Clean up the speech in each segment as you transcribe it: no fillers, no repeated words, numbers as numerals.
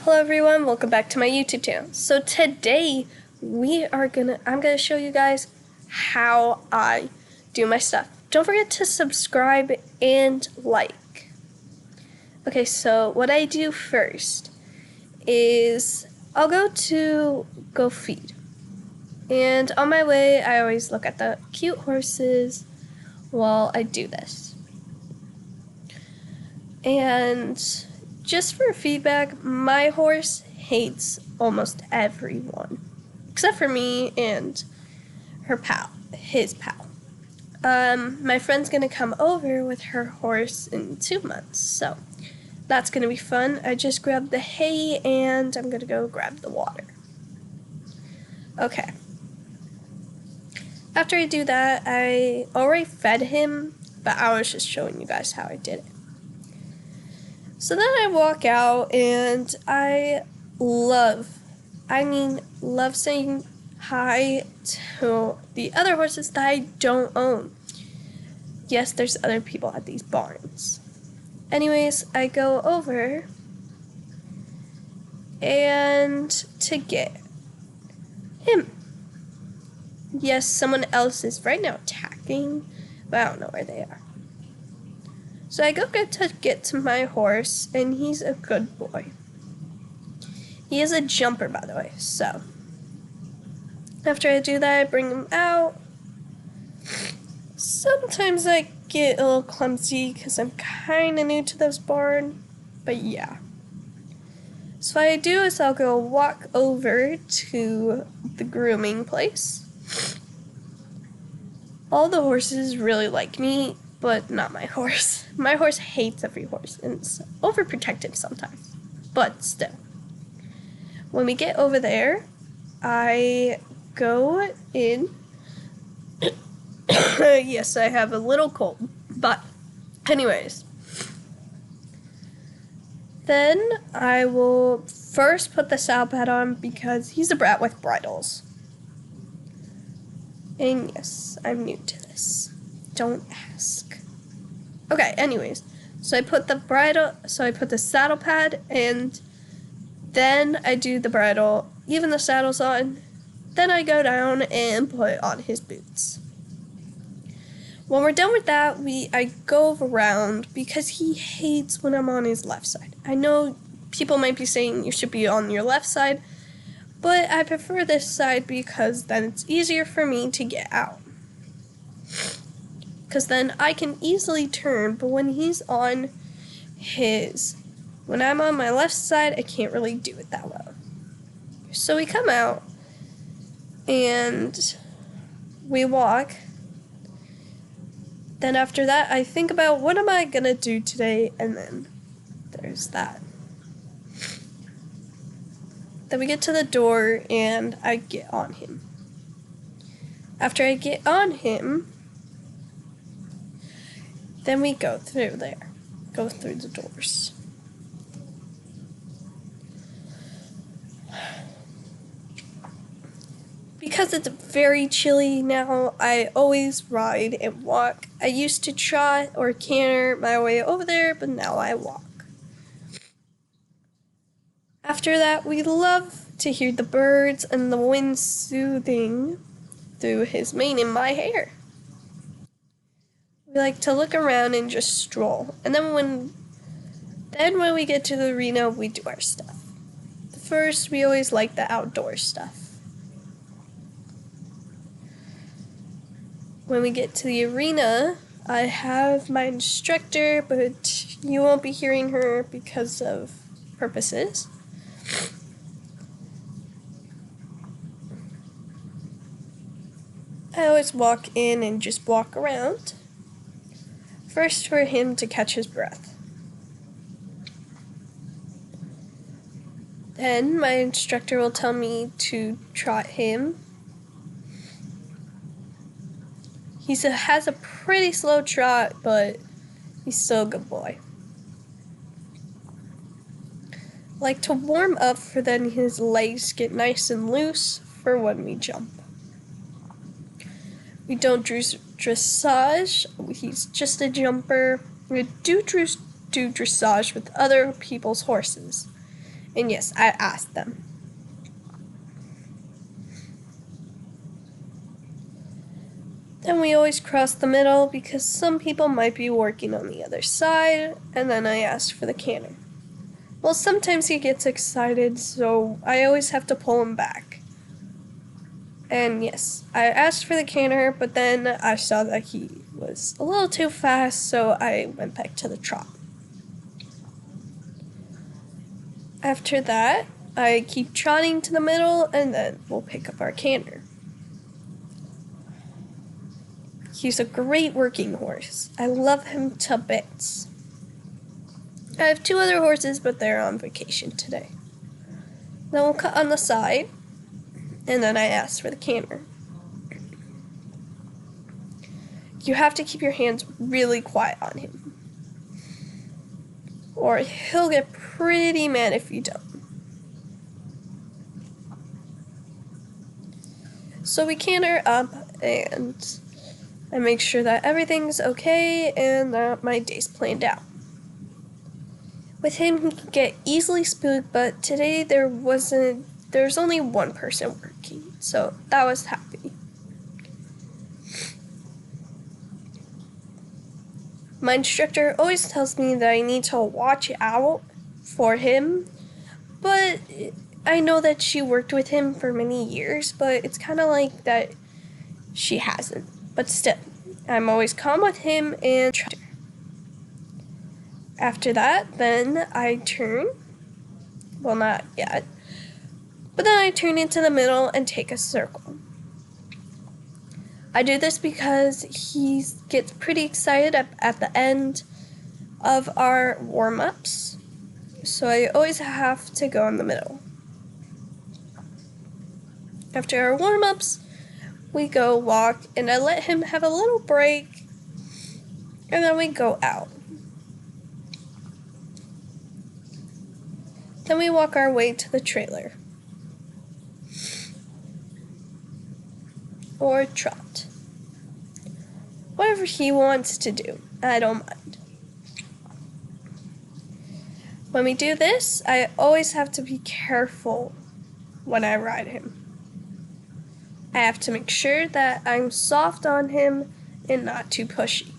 Hello everyone, welcome back to my YouTube channel. So today I'm gonna show you guys how I do my stuff. Don't forget to subscribe and like. Okay, so what I do first is I'll go to go feed. And on my way, I always look at the cute horses while I do this. And just for feedback, my horse hates almost everyone, except for me and his pal. My friend's gonna come over with her horse in 2 months, so that's gonna be fun. I just grabbed the hay and I'm gonna go grab the water. Okay. After I do that, I already fed him, but I was just showing you guys how I did it. So then I walk out and I love saying hi to the other horses that I don't own. Yes, there's other people at these barns. Anyways, I go over and to get him. Yes, someone else is right now attacking, but I don't know where they are. So I go get to my horse, and he's a good boy. He is a jumper, by the way, so after I do that, I bring him out. Sometimes I get a little clumsy because I'm kind of new to this barn, but yeah. So what I do is I'll go walk over to the grooming place. All the horses really like me, but not my horse. My horse hates every horse and it's overprotective sometimes, but still. When we get over there, I go in. Yes, I have a little cold, but anyways. Then I will first put the saddle pad on because he's a brat with bridles. And yes, I'm new to this. Don't ask. Okay, anyways. So I put the saddle pad and then I do the bridle, even the saddle's on. Then I go down and put on his boots. When we're done with that, I go around because he hates when I'm on his left side. I know people might be saying you should be on your left side, but I prefer this side because then it's easier for me to get out. Because then I can easily turn, but when I'm on my left side, I can't really do it that well. So we come out and we walk. Then after that, I think about what am I gonna do today, and then there's that. Then we get to the door and I get on him. After I get on him, then we go through the doors. Because it's very chilly now, I always ride and walk. I used to trot or canter my way over there, but now I walk. After that, we love to hear the birds and the wind soothing through his mane in my hair. We like to look around and just stroll. And then when we get to the arena, we do our stuff. First, we always like the outdoor stuff. When we get to the arena, I have my instructor, but you won't be hearing her because of purposes. I always walk in and just walk around. First for him to catch his breath. Then my instructor will tell me to trot him. He has a pretty slow trot, but he's still a good boy. Like to warm up for then his legs get nice and loose for when we jump. We don't do dressage. He's just a jumper. We do dressage with other people's horses. And yes, I asked them. Then we always cross the middle because some people might be working on the other side, and then I asked for the canner. Well, sometimes he gets excited, so I always have to pull him back. And yes, I asked for the canner, but then I saw that he was a little too fast, so I went back to the trot. After that, I keep trotting to the middle, and then we'll pick up our canner. He's a great working horse. I love him to bits. I have 2 other horses, but they're on vacation today. Then we'll cut on the side, and then I ask for the canner. You have to keep your hands really quiet on him, or he'll get pretty mad if you don't. So we canter up, and I make sure that everything's okay and that my day's planned out. With him, he can get easily spooked, but today there's only one person working, so that was happy. My instructor always tells me that I need to watch out for him, but I know that she worked with him for many years, but it's kind of like that she hasn't. But still, I'm always calm with him and trust her. After that, then I turn. Well, not yet. But then I turn into the middle and take a circle. I do this because he gets pretty excited at the end of our warm-ups. So I always have to go in the middle. After our warm-ups, we go walk, and I let him have a little break, and then we go out. Then we walk our way to the trailer. Or trot. Whatever he wants to do, I don't mind. When we do this, I always have to be careful when I ride him. I have to make sure that I'm soft on him and not too pushy.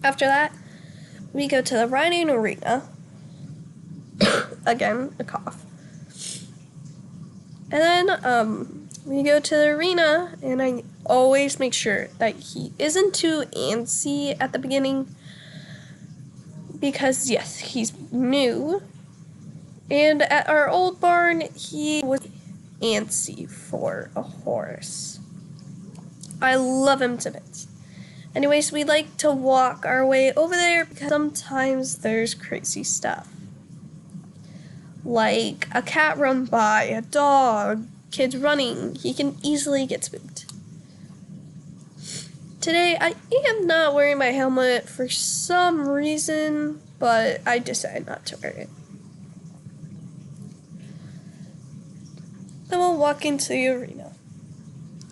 After that, we go to the riding arena. Again, a cough. And then we go to the arena, and I always make sure that he isn't too antsy at the beginning, because yes, he's new, and at our old barn, he was antsy for a horse. I love him to bits. Anyways, we like to walk our way over there because sometimes there's crazy stuff. Like a cat run by, a dog, kids running. He can easily get spooked. Today, I am not wearing my helmet for some reason, but I decided not to wear it. Then we'll walk into the arena.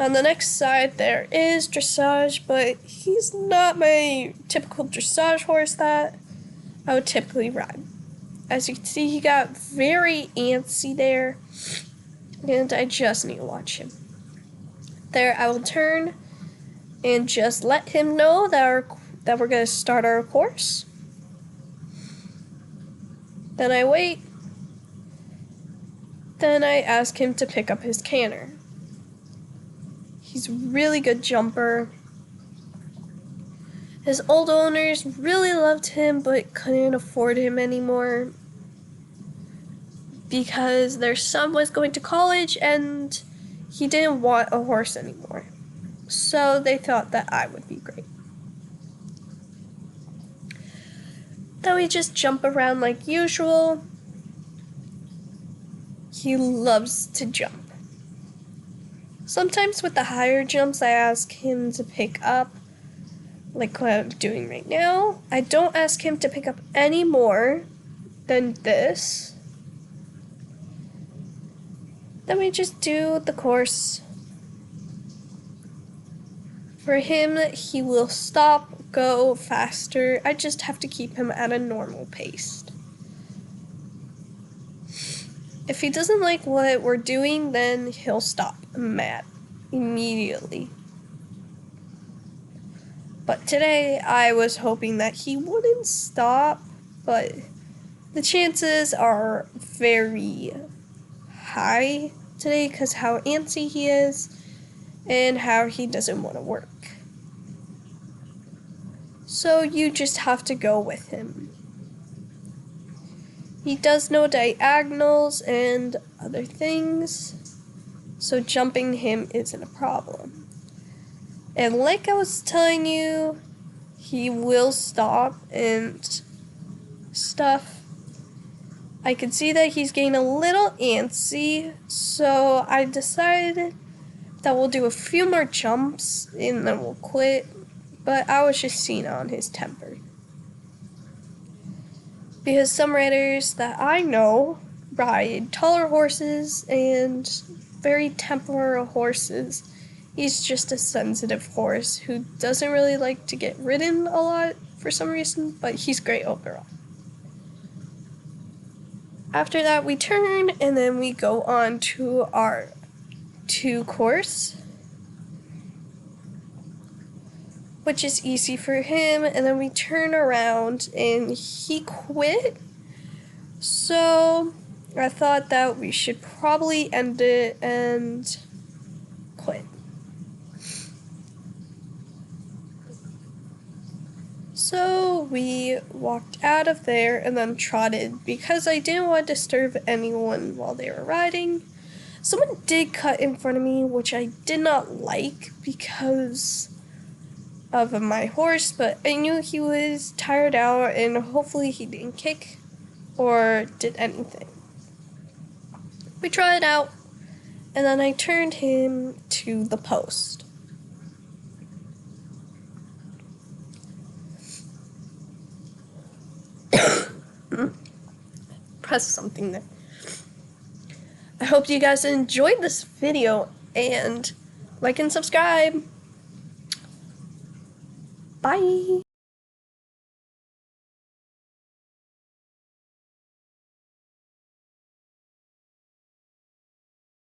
On the next side, there is dressage, but he's not my typical dressage horse that I would typically ride. As you can see, he got very antsy there, and I just need to watch him. There, I will turn and just let him know that we're going to start our course. Then I wait. Then I ask him to pick up his canner. He's a really good jumper. His old owners really loved him, but couldn't afford him anymore because their son was going to college and he didn't want a horse anymore. So they thought that I would be great. Then we just jump around like usual. He loves to jump. Sometimes with the higher jumps, I ask him to pick up, like what I'm doing right now. I don't ask him to pick up any more than this. Then we just do the course. For him, he will stop, go faster. I just have to keep him at a normal pace. If he doesn't like what we're doing, then he'll stop mad immediately. But today I was hoping that he wouldn't stop, but the chances are very high today because how antsy he is and how he doesn't want to work. So you just have to go with him. He does know diagonals and other things, so jumping him isn't a problem. And like I was telling you, he will stop and stuff. I can see that he's getting a little antsy, so I decided that we'll do a few more jumps and then we'll quit. But I was just seeing on his temper. Because some riders that I know ride taller horses and very temperamental horses. He's just a sensitive horse who doesn't really like to get ridden a lot for some reason, but he's great overall. After that, we turn and then we go on to our 2 course, which is easy for him, and then we turn around and he quit. So I thought that we should probably end it and quit. So we walked out of there and then trotted because I didn't want to disturb anyone while they were riding. Someone did cut in front of me, which I did not like because of my horse, but I knew he was tired out and hopefully he didn't kick or did anything. We tried out and then I turned him to the post. Press something there. I hope you guys enjoyed this video and like and subscribe. Bye.